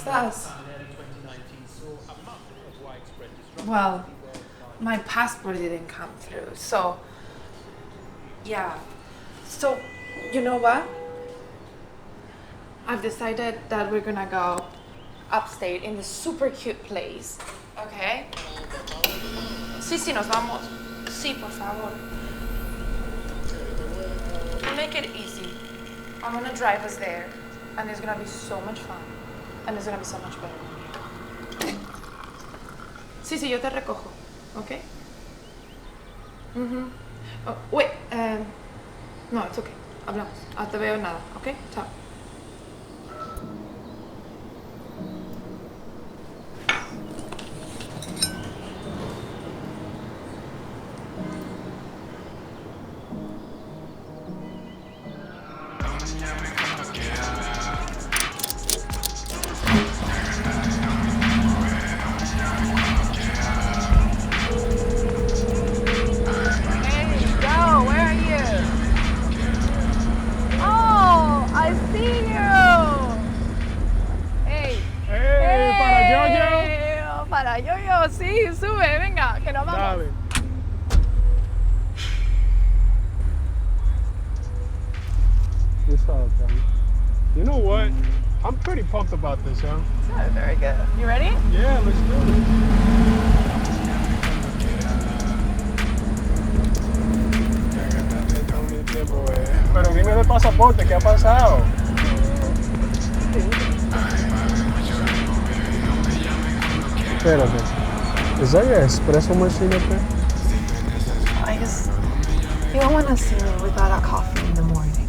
estás? Well, my passport didn't come through, so yeah. So, you know what? I've decided that we're gonna go upstate in this super cute place, okay? Sí, nos vamos. Sí, por favor. We'll make it easy. I'm gonna drive us there, and it's gonna be so much fun, and it's gonna be so much better. Sí, yo te recojo, okay? Oh, wait, no, it's okay. Hablamos. No te veo nada, okay? Chao. Sí, sube, venga, que nos vamos. Dale. You know what? I'm pretty pumped about this, huh? Oh, very good. You ready? Yeah, let's do it. Pero dime del pasaporte, ¿qué ha pasado? Espérate. Is that your espresso machine up there? I just, you don't want to see me without a coffee in the morning.